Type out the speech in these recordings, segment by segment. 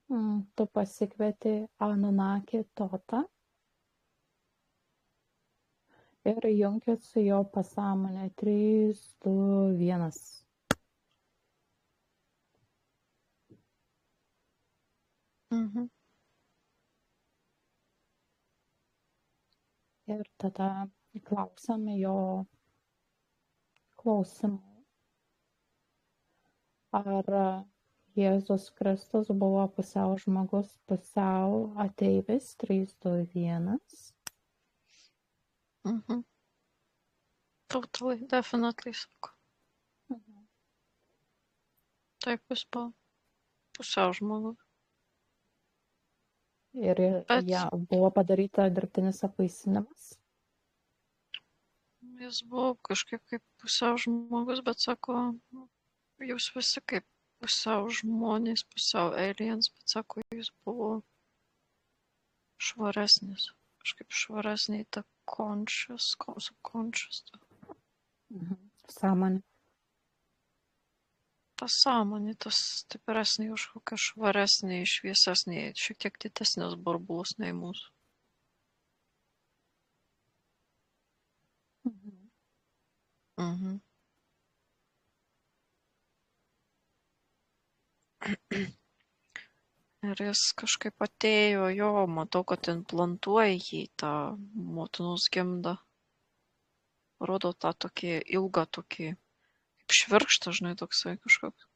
Tu pasikvieti Anunnakį Totą ir junkit su jo pasąmonė. 3, 2, 1. Mhm. Ir tada klausiame jo klausimų. Ar Jėzus Kristus buvo pusiau žmogus, pusiau ateivis? 3, 2, 1. Mhm. Totally, definitely, sako. Taip jis buvo. Pusiau žmogus. Ir Bet buvo padaryta dirbtinis apvaisinimas. jis buvo kažkaip kaip pusiau žmogus, bet sako, jūs visi kaip pusiau žmonės, pusiau aliens, bet sako, jis buvo švaresnis. Kažkaip švaresnė ta conscious, subconscious. Sąmonė. Ta sąmonė, tas stipresnė už kokią švaresnė, šviesesnė, šiek tiek didesnis burbulas nei mūsų. Mhm. Ir jis kažkaip atėjo, jo, matau, kad implantuoja jį tą motinos gimdą. Rodo tą tokį ilgą, tokį kaip švirkštą, žinai, toksai kažkoks.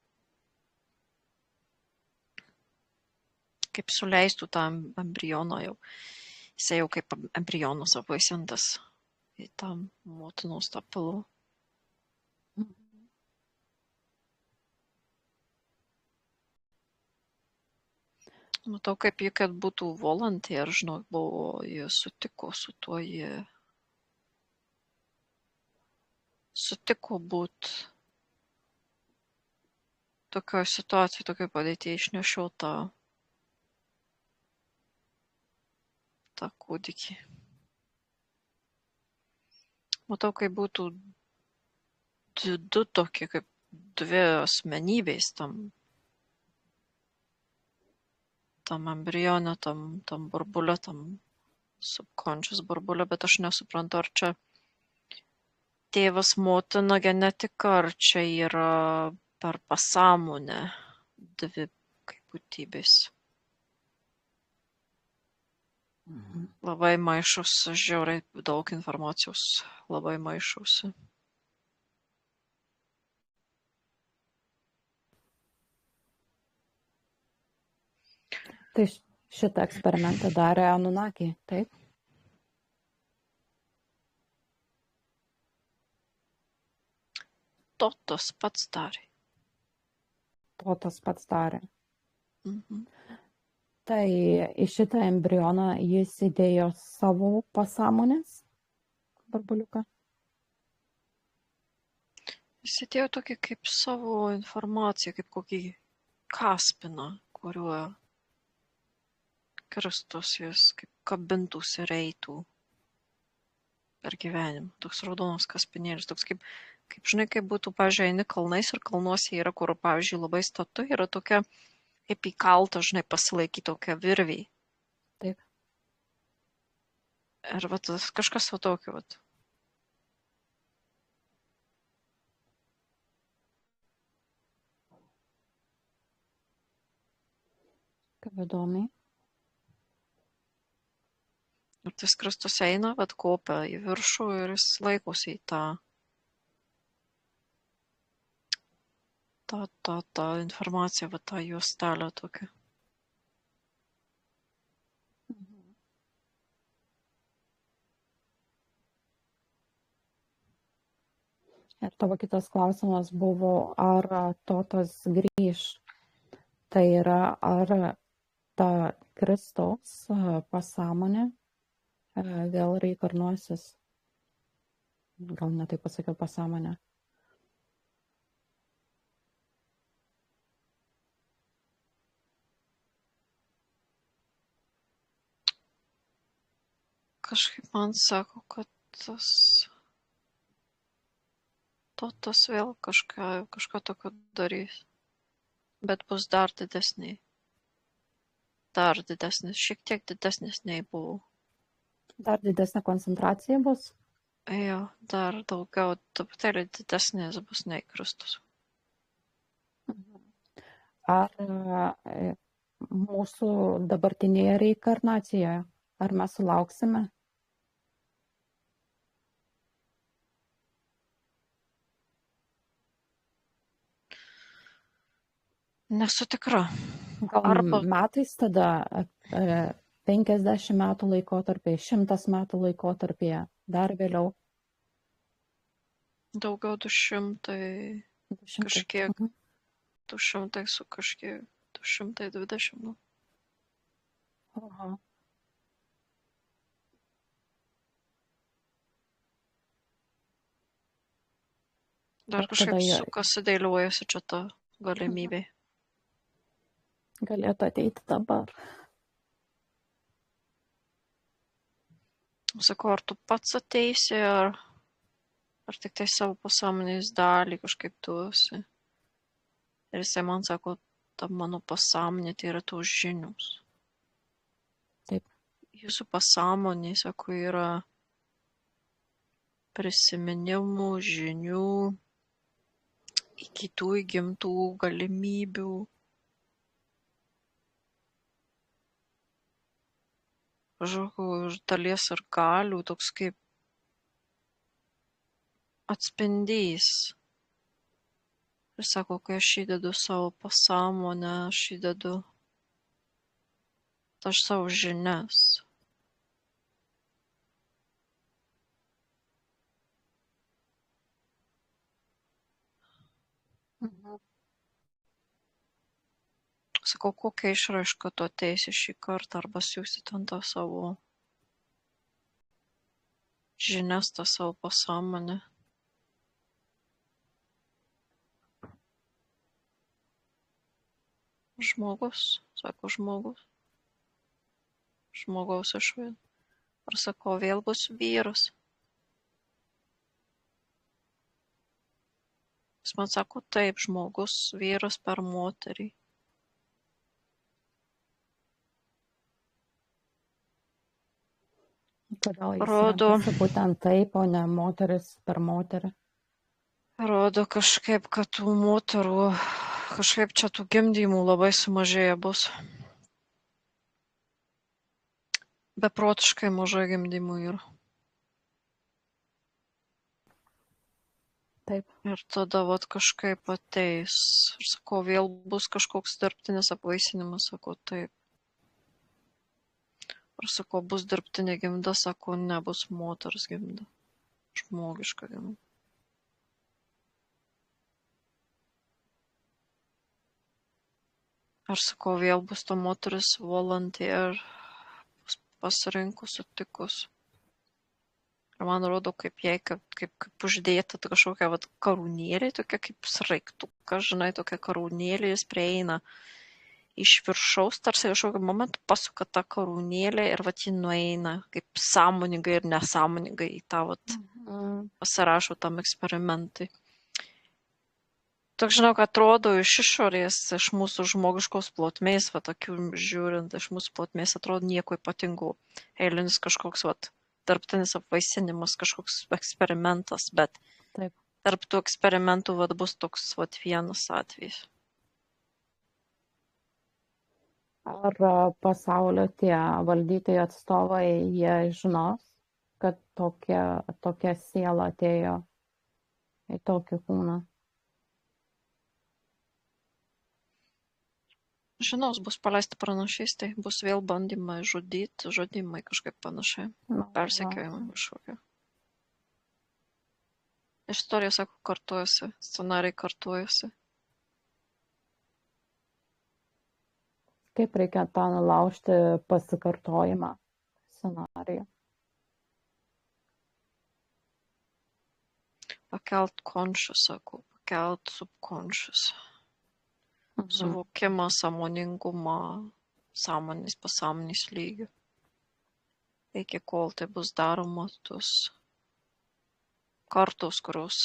Kaip suleistų tą embrioną jau. Jisai jau kaip embrionas apvaisintas į tą motinos tą pilvą. Matau, kaip jį, kad būtų volunteer, žinok, buvo, jie sutiko su tuo, jie sutiko būt tokioj situacijai, tokioj padėtyje išnešiotą tą kūdikį. Matau, kaip būtų du tokie, kaip dvi asmenybės tam embrione, tam burbule, tam subconscious burbule, bet aš nesuprantu, ar čia tėvas, motina, genetika, ar čia yra per pasąmonę dvi kaip būtybės. Labai maišausi, žiauriai daug informacijos, labai maišausi. Tai šitą eksperimentą darė Anunnaki, taip? Totas pats darė. Totas pats darė. Mhm. Tai į šitą embrioną jis įdėjo savo pasąmonės burbuliuką? Jis įdėjo tokį kaip savo informaciją, kaip kokį kaspiną, kuriuo Kristus jis kaip kabintųsi ir eitų per gyvenimą. Toks raudonas kaspinėlis, toks kaip žinai, kaip būtų, pavyzdžiui, eini kalnais ir kalnuose yra, kur, pavyzdžiui, labai statu, yra tokia kaip įkalta, žinai, pasilaikyti tokia virvė. Taip. Ir vat kažkas va tokio, vat. Kaip įdomiai. Ir tas Kristus eina, vat kopia į viršų ir jis laikosi į tą informaciją, vat tą juostelę tokią. Ir tavo kitas klausimas buvo, ar Totas grįš. Tai yra, ar ta Kristaus pasąmonė vėl reinkarnuosis. Gal ne taip pasakiau, pasąmonė. Kažkaip man sako, kad Totas vėl kažką tokio darys, bet bus dar didesnė. dar didesnis, šiek tiek didesnis nei buvo. Dar didesnė koncentracija bus. Jo, dar daugiau, truputėlį didesnis bus nei Kristus. Ar mūsų dabartinėje reinkarnacijoje, ar mes sulauksime? Nesu tikra. Gal Arba metais tada 50 metų laikotarpiai, 100 metų laikotarpiai, dar vėliau. daugiau 200, 200. kažkiek, 200 su kažkiek, 220. Nu. Aha. Dar Ir kažkaip tada jie sukasi dėliojasi čia ta galimybė. galėtų ateiti dabar. Sakau, ar tu pats ateisi, ar tik tai savo pasąmonės dalį kažkaip duosi. Ir jisai man sako, ta mano pasąmonė tai yra tos žinios. Taip. Jūsų pasąmonė, sako, yra prisiminimų, žinių, kitų įgimtų galimybių. Kažkokių iš dalies ir galių, toks kaip atspindys. Ir sako, kai aš įdedu savo pasąmonę, aš įdedu savo žinias. Sakau, kokią išraišką tu ateisi šį kartą, arba siūsi ten tą savo žinias, tą savo pasąmonę. Žmogus, sako žmogus. Žmogaus išvaizda. Ar sako, vėl bus vyras? Jis man sako, taip, žmogus, vyras per moterį. Kodėl jis Rodo, renkasi būtent taip, o ne moteris per moterį? rodo kažkaip, kad tų moterų, kažkaip čia tų gimdymų labai sumažėję bus. Beprotiškai mažai gimdymų yra. Taip. Ir tada vat kažkaip ateis. Ir sakau, vėl bus kažkoks dirbtinis apvaisinimas, sakau, taip. Ir sakau, bus dirbtinė gimda, sakau, nebus moters gimda. Žmogiška gimda. Ar sakau, vėl bus to moteris volunteer, pasirinkus, sutikus. Ir man rodo, kaip jai, kaip uždėta kažkokia vat karūnėlė, tokia kaip sraigtukas, žinai, tokia karūnėlė, jis prieina iš viršaus, tarsi kažkokiu momentu pasuka tą karūnėlę ir vat ji nueina kaip sąmoningai ir nesąmoningai į tą vat pasirašo tam eksperimentai. Toks, žinau, kad atrodo iš išorės, iš mūsų žmogiškos plotmės, va, tokių žiūrint, iš mūsų plotmės atrodo nieko ypatingo. Eilinis kažkoks, va, dirbtinis apvaisinimas, kažkoks eksperimentas, bet Taip. tarp tų eksperimentų, va, bus toks, va, vienas atvejis. Ar pasaulio tie valdytojai atstovai, jie žinos, kad tokia siela atėjo į tokį kūną? Žinos, bus paleista pranašystė, bus vėl bandymai žudyti, žudimai kažkaip panašiai, persekiojimai kažkokie. Istorija, sako, kartuojasi, scenarijai kartuojasi. Kaip reikia tą nulaužti pasikartojimą scenarijų? Pakelt conscious, sako, pakelt subconscious. Suvokimą, sąmoningumą, sąmonės, pasąmonės lygių. Iki kol tai bus daroma, tos kartos, kurios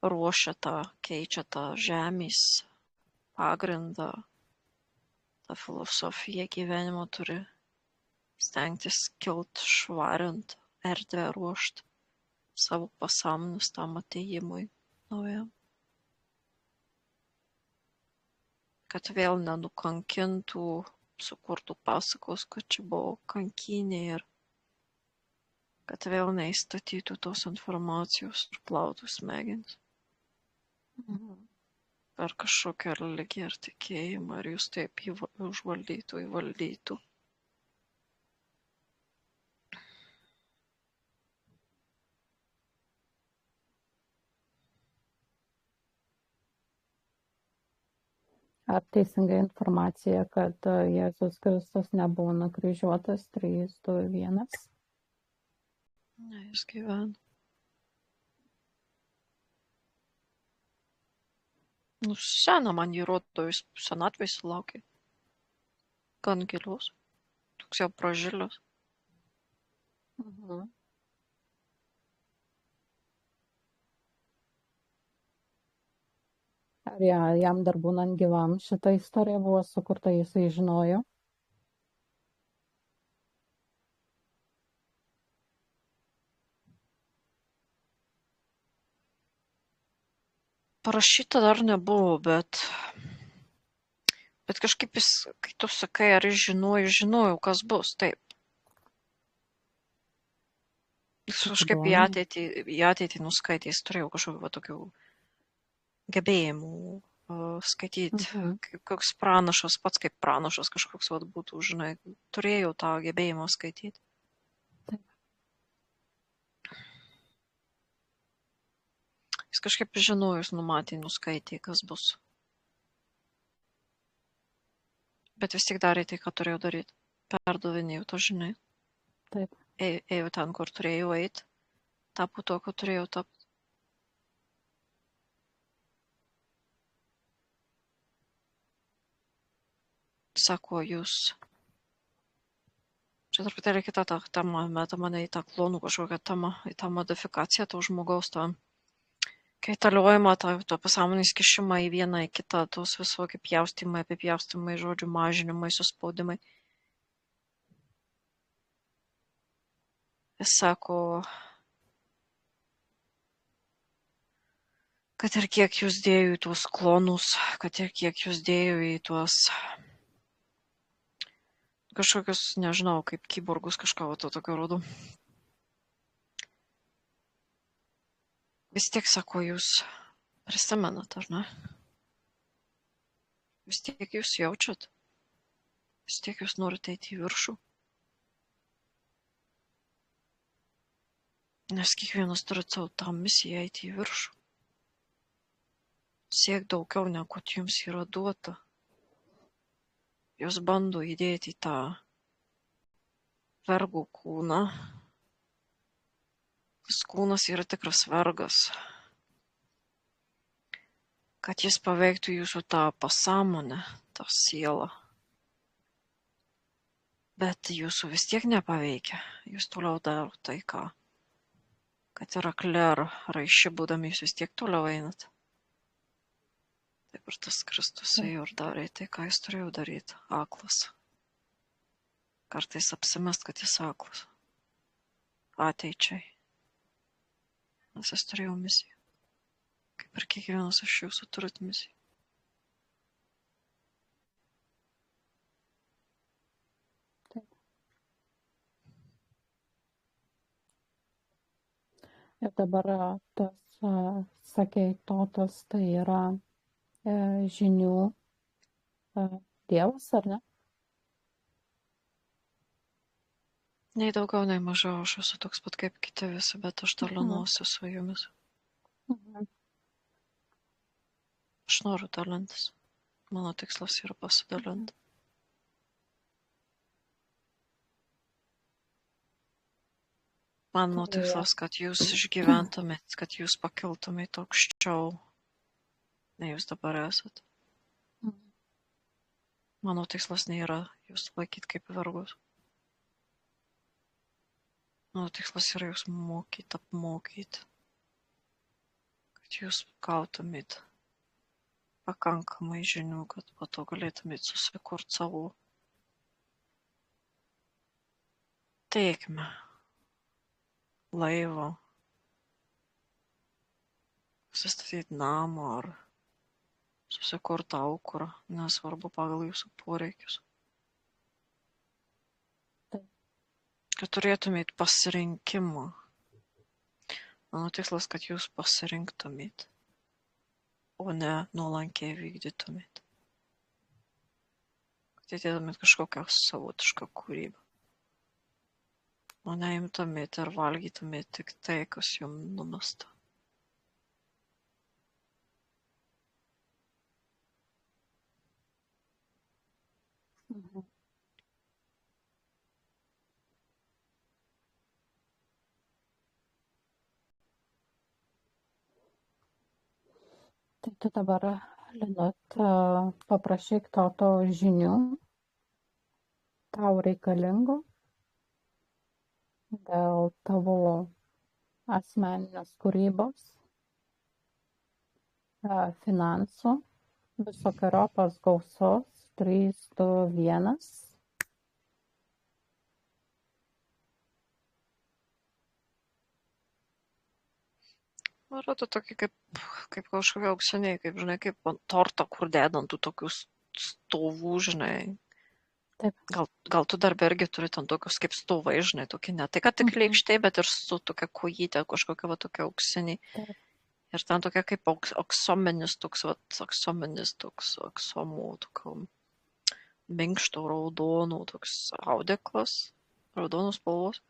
ruošia tą, keičia tą žemės pagrindą, ta filosofija gyvenimo turi stengtis kilt, švarint, erdvę ruošt savo pasąmonės tam atėjimui naujam. Kad vėl nenukankintų, sukurtų pasakos, kad čia buvo kankynė ir kad vėl neįstatytų tos informacijos ir plautų smegenis per kažkokią religiją ar tikėjimą, ir jūs taip užvaldytų, įvaldytų. Ar teisinga informacija, kad Jėzus Kristus nebuvo nukryžiuotas 3, 2, 1? Ne, jis gyvena. Nu, sena man jį rodo, jis senatvėj sulaukė. Gan gilios. Toks jau pražilęs. Ar jam dar būnant gyvam šita istorija buvo sukurta, jisai žinojo? Parašyta dar nebuvo, bet kažkaip jis, kai tu sakai, ar jis žinojau, kas bus, taip. Jis kažkaip į ateitį nuskaitė, jis turėjo kažkokių tokių gebėjimų skaityti, kaip koks pranašas, pats kaip pranašas kažkoks būtų, žinai, turėjau tą gebėjimą skaityti. Taip. Jis kažkaip žinojo, jis numatė, nuskaitė, kas bus. Bet vis tik darė tai, ką turėjau daryti. Perduvinėjau to, žinai. Taip. Ėjau ten, kur turėjau eiti. Tapu to, ko turėjau tapti. Sako, jūs. Čia truputėlį kita ta tema, meta mane į tą klonų kažkokią temą, į tą modifikaciją, to žmogaus, tą kaitaliojimą, to pasąmonės kišimą į vieną, į kitą, tos visokie pjaustymai, apipjaustymai, žodžių mažinimai, suspaudimai. Jis sako, kad ir kiek jūs dėjo į tuos klonus, kad ir kiek jūs dėjo į tuos kažkokius, nežinau, kaip kiborgus kažką to tokio rodo. Vis tiek, sako, jūs prisimenat, ar ne? Vis tiek jūs jaučiat. Vis tiek jūs norite eiti į viršų. Nes kiekvienas turi savo tą misiją eiti į viršų. Siek daugiau, negu jums yra duota. Jos bando įdėti į tą vergų kūną. Tas kūnas yra tikras vergas. Kad jis paveiktų jūsų tą pasąmonę, tą sielą. Bet jūsų vis tiek nepaveikia. Jūs toliau daro tai, ką. Kad yra kler raiši būdami, jūs vis tiek toliau einat. Taip ir tas Kristus ėjo ir darė tai, ką jis turėjo daryti. Aklas. Kartais apsimest, kad jis aklas. Ateičiai. Nes jis turėjo misiją. Kaip ir kiekvienas iš jūsų turit misiją. Taip. Ir dabar tas, sakei, totas, tai yra žinių Dievas, ar ne? Nei daugiau, nei mažiau, aš esu toks pat kaip kiti visi, bet aš dalinuosi su jumis. Aš noriu dalintis. Mano tikslas yra pasidalinti. Mano tikslas, kad jūs išgyventumėt, kad jūs pakiltumėt aukščiau, nei jūs dabar esat. Mano tikslas nėra jūs laikyti kaip vergus. Mano tikslas yra jūs mokyti, apmokyti, kad jūs gautumėt pakankamai žinių, kad po to galėtumėt susikurti savo tėkmę, laivą, susistatyti namą ar susikurti aukurą, nesvarbu pagal jūsų poreikius. Taip. Kad turėtumėt pasirinkimą. Mano tikslas, kad jūs pasirinktumėt, o ne nuolankiai vykdytumėt. Kad įdėtumėt kažkokią savotišką kūrybą. O neimtumėt ir valgytumėt tik tai, kas jums numesta. Mhm. Tai tu dabar, Linut, paprašyk to žinių tau reikalingų dėl tavo asmeninės kūrybos, finansų, visokeriopos gausos, 3, 2, 1. Rodo tokį kaip kažkokie auksiniai, kaip, žinai, kaip tortą, kur dedant tų tokius stovų, žinai. Taip. Gal tu dar irgi turi ten tokius kaip stovai, žinai, tokie ne. Tai kad tik lėkštai, bet ir su tokia kojytė, kažkokia va tokia auksiniai. Taip. Ir ten tokia kaip aksominis toks, aksomų, tokio minkšto raudonų, toks audeklas, raudonus spalvos.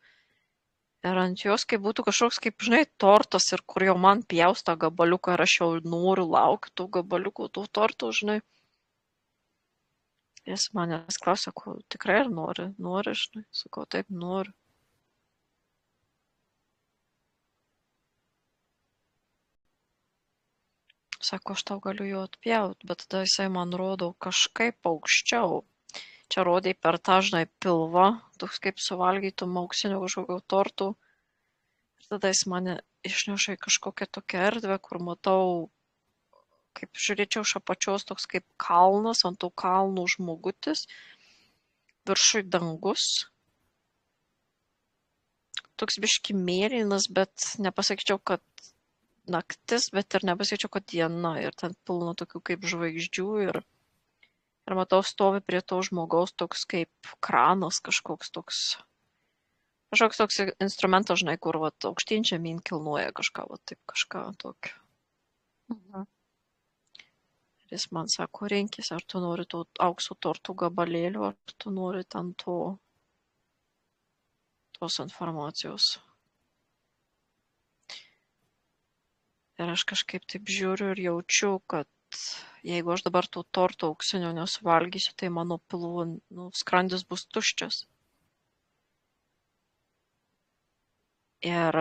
Ir ant jos kaip būtų kažkoks, kaip, žinai, tortas ir kur jau man pjaustą gabaliuką ir aš jau noriu laukti tų gabaliukų, tų tortų, žinai. Jis manęs klausė, ko tikrai ir nori, žinai, sakau, taip, noriu. Sako, aš tau galiu jo atpjauti, bet tada jisai man rodo kažkaip aukščiau. Čia rodė per tą, žinai, pilvą, toks kaip suvalgytum auksinių kažkokių tortų. Ir tada jis mane išneša į kažkokią tokią erdvę, kur matau, kaip žiūrėčiau iš apačios, toks kaip kalnas, ant tų kalnų žmogutis, viršui dangus. Toks biški mėlynas, bet nepasakyčiau, kad naktis, bet ir nepasakyčiau, kad diena. Ir ten pilna tokių kaip žvaigždžių ir matau, stovi prie to žmogaus toks kaip kranas kažkoks toks instrumentas, žinai, kur aukštyn žemyn kilnuoja kažką, taip kažką tokio. Mhm. Ir jis man sako, rinkis, ar tu nori tų aukso tortų gabalėlių, ar tu nori ten tos informacijos. Ir aš kažkaip taip žiūriu ir jaučiu, kad jeigu aš dabar tų tortų auksinio nesuvalgysiu, tai mano pilvo skrandis bus tuščias. Ir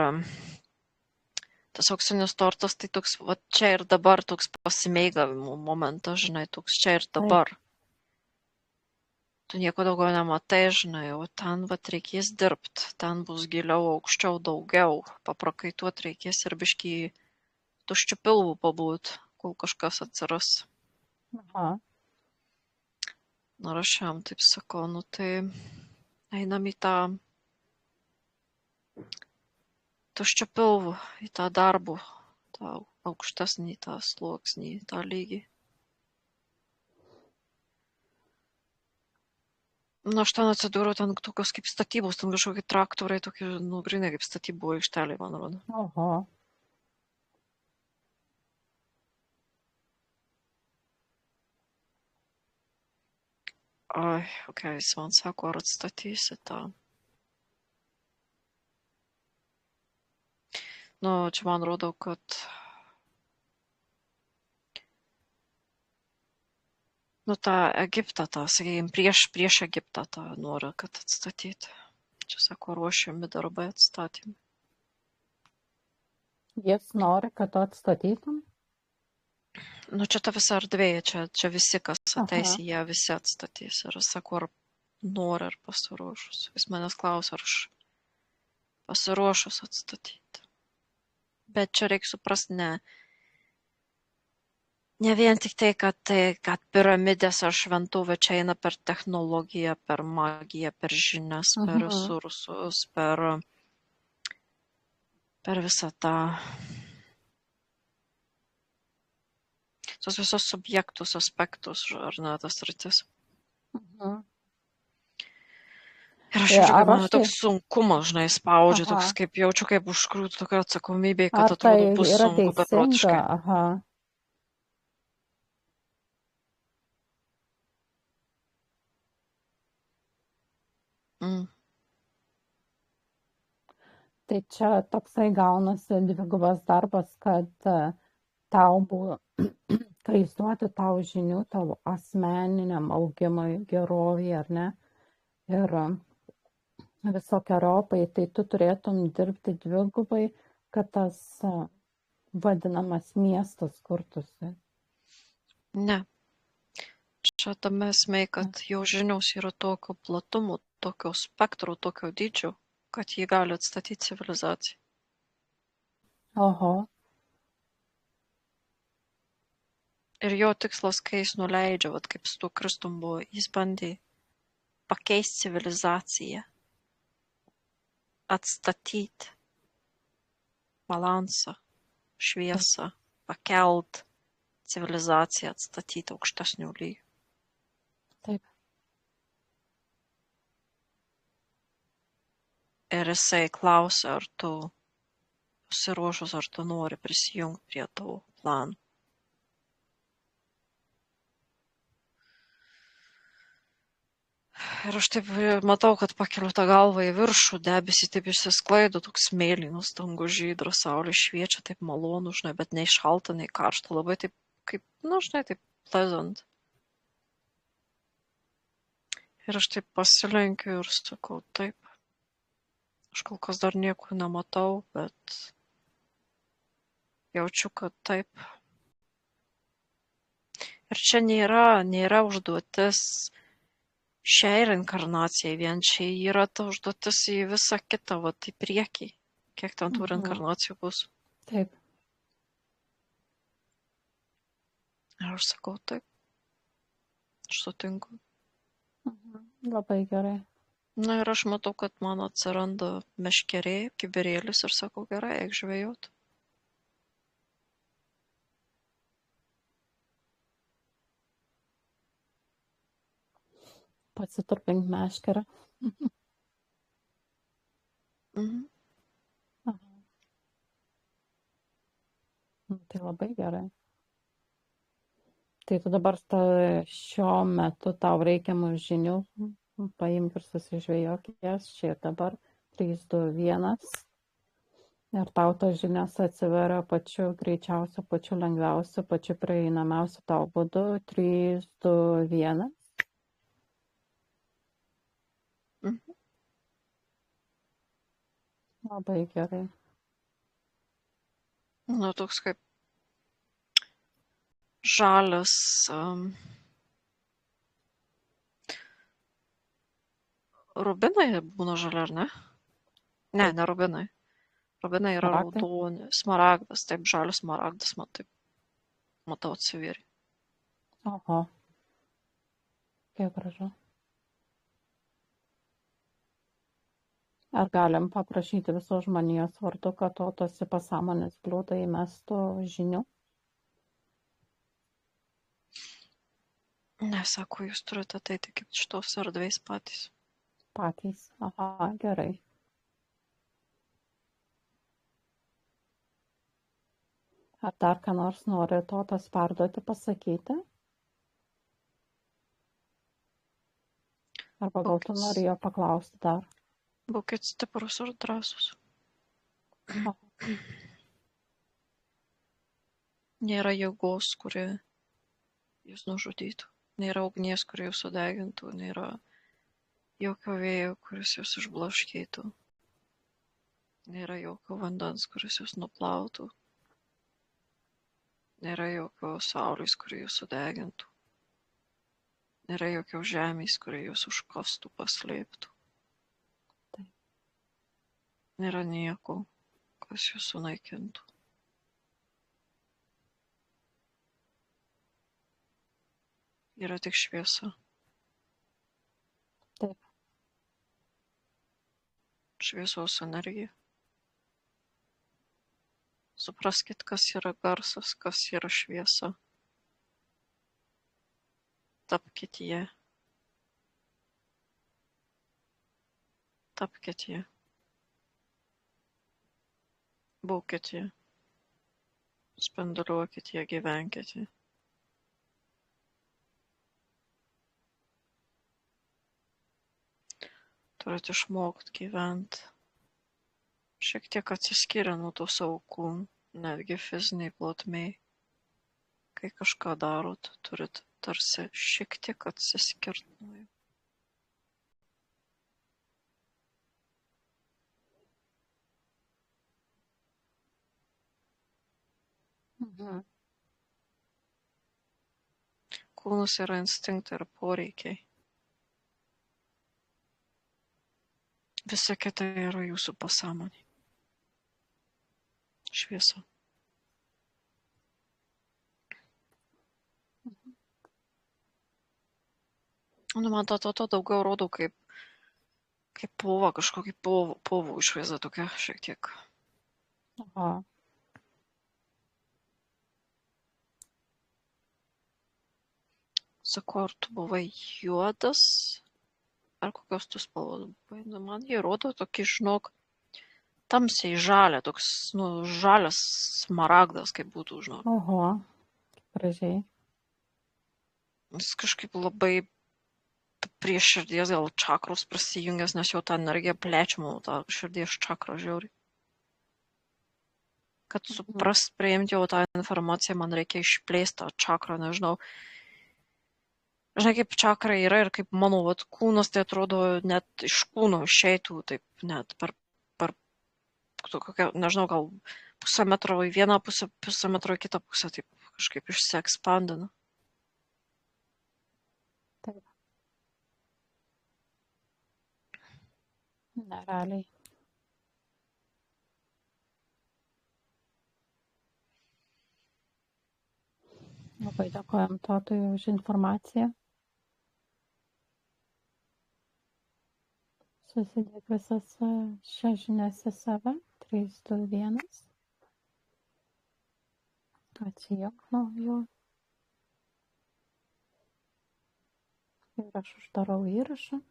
tas auksinis tortas, tai toks, va čia ir dabar toks pasimėgavimo momentas, žinai, toks čia ir dabar. Tu nieko daugiau nematai, žinai, o ten va reikės dirbti, ten bus giliau, aukščiau, daugiau, paprakaituot reikės ir biškį tuščių pilvų pabūt, kol kažkas atsiras. Aha. Ir aš jam taip sakau, tai einam į tą tuščių pilvų, į tą darbų, tą aukštesnį, tą sluoksnį, tą lygį. Aš ten atsidūriau, ten tokios kaip statybos, ten kažkokie traktoriai, tokie, grinai kaip statybų aikšteliai, man rodo. Oho. Ai, jis man sako, ar atstatysi tą. Čia man rodo, kad tą Egiptą, sakykime, prieš Egiptą tą noriu, kad atstatyti. Čia, sako, ruošiami darbai atstatymai. Jis nori, kad tu atstatytum? Čia ta visa erdvė, čia visi, kas ateis, jie visi atstatys. Ir aš sakau, ar nori, ar pasiruošus. Jis manęs klausia, ar aš pasiruošus atstatyti. Bet čia reikia suprasti, Ne vien tik kad piramidės ar šventovė čia eina per technologiją, per magiją, per žinias, per Mhm. resursus, per visą tą, tos visos subjektus, aspektus, ar ne, tas rytis. Mhm. Ir aš Tai jaučiu, kaip ar mane aš tai, toks sunkumas, žinai, spaudžia, aha, toks kaip jaučiu, kaip užkrūtų tokia atsakomybė, kad ar tai atrodo bus yra sunku teisinga, beprotiškai. aha. Mm. Tai čia toksai gaunasi dvigubas darbas, kad tau buvo, kai jis duoti tau žinių, tavo asmeniniam augimui, gerovai, ar ne? Ir visokiojopai, tai tu turėtum dirbti dvigubai, kad tas vadinamas miestas kurtųsi. Ne, čia tame esmė, kad jo žinios yra tokio platumo, tokio spektro, tokio dydžio, kad jį gali atstatyti civilizaciją. Oho, Ir jo tikslas, kai jis nuleidžia, vat kaip su tuo Kristum buvo, jis bandė pakeisti civilizaciją, atstatyti balansą, šviesą, pakelt civilizaciją, atstatyti aukštesnių lygių. taip. Ir jisai klausia, ar tu pasiruošus, ar tu nori prisijungti prie to plano. Ir aš taip matau, kad pakeliu tą galvą į viršų, debesį taip išsisklaido, toks mėlynas, dangus žydras, saulė šviečia, taip malonu, žinai, bet nei šalta, nei karšta, labai taip, kaip, nu, žinai, taip pleasant. Ir aš taip pasilenkiu ir sakau, taip, aš kol kas dar nieko nematau, bet jaučiu, kad taip. Ir čia nėra užduotis šiai reinkarnacijai vien, čia yra ta užduotis į visą kitą, va, į priekį, kiek ten tų reinkarnacijų bus. Taip. Ir aš sakau, taip, aš sutinku. Labai gerai. Na ir aš matau, kad man atsiranda meškerė, kibirėlis ir sakau, gerai, eik žvejot. Pasiturpink meškerę. Mhm. Aha. Tai labai gerai. Tai tu dabar šiuo metu tau reikiamų žinių, paimk ir susižvejok jas, čia ir dabar 3, 2, 1. Ir tau tos žinios atsiveria pačiu greičiausiu, pačiu lengviausiu, pačiu prieinamiausiu tau būdu. 3, 2, 1. Mhm. Labai gerai. Nu, toks kaip žalias, rubinai būna žalia, ar ne? Ne, Taip. ne rubinai. Rubinai yra Smaragdai? raudoni. Smaragdas, taip, žalias smaragdas, man taip, matau, atsivėrė. Oho. Kiek gražu. Ar galim paprašyti visos žmonijos vardu, kad tos į pasąmonės bliūdą įmestų žinių? Ne, sako, jūs turite ateiti kaip šitos erdvės patys. Patys. Aha, gerai. Ar dar ką nors nori tas perduoti, pasakyti? Arba gal tu nori jo paklausti dar? Būkit stiprus ir drąsus. Nėra jėgos, kuri jūs nužudytų. Nėra ugnies, kuri jūs sudegintų. Nėra jokio vėjo, kuris jūs išblaškytų. Nėra jokio vandens, kuris jūs nuplautų. Nėra jokio saulės, kuri jūs sudegintų. Nėra jokio žemės, kuri jūs užkastų, paslėptų. Nėra nieko, kas jūs sunaikintų. yra tik šviesa. Taip. Šviesos energija. Supraskit, kas yra garsas, kas yra šviesa. Tapkit jie. Tapkit jie. Būkit jie. Spinduliuokit jie, gyvenkit jie. Turit išmokti gyventi. Šiek tiek atsiskiria nuo to savo kūnų, netgi fiziniai plotmei. Kai kažką darot, turit tarsi šiek tiek atsiskirti nuo jų. Mhm. Kūnas yra instinktai ir poreikiai. Visa kita yra jūsų pasąmonė. Šviesa. Nu, man to daugiau rodo kaip povą, kažkokį povų išvaizdą tokia šiek tiek. Aha. Sakau, ar tu buvai juodas? Ar kokios tu spalvos buvai? Nu, man jie rodo tokį, žinok, tamsiai žalia, toks, nu, žalias smaragdas, kaip būtų, žinok. Oho. Gražiai. Jis kažkaip labai prie širdies gal čakros prisijungęs, nes jau ta energija plečiama, ta širdies čakra žiauri. Kad suprast, priimti jau tą informaciją, man reikia išplėsti tą čakrą, nežinau. Žinai, kaip čakra yra ir kaip mano kūnas, tai atrodo net iš kūno išeitų, taip net per kokią, nežinau, gal pusę metro į vieną pusę, pusę metro į kitą pusę, taip kažkaip išsiekspandina. Taip. Nerealiai. Labai dėkojam Totui už informaciją. Susidėk visas šias žinias į save. 3, 2, 1. Atsijok nuo jų. Ir aš uždarau įrašą.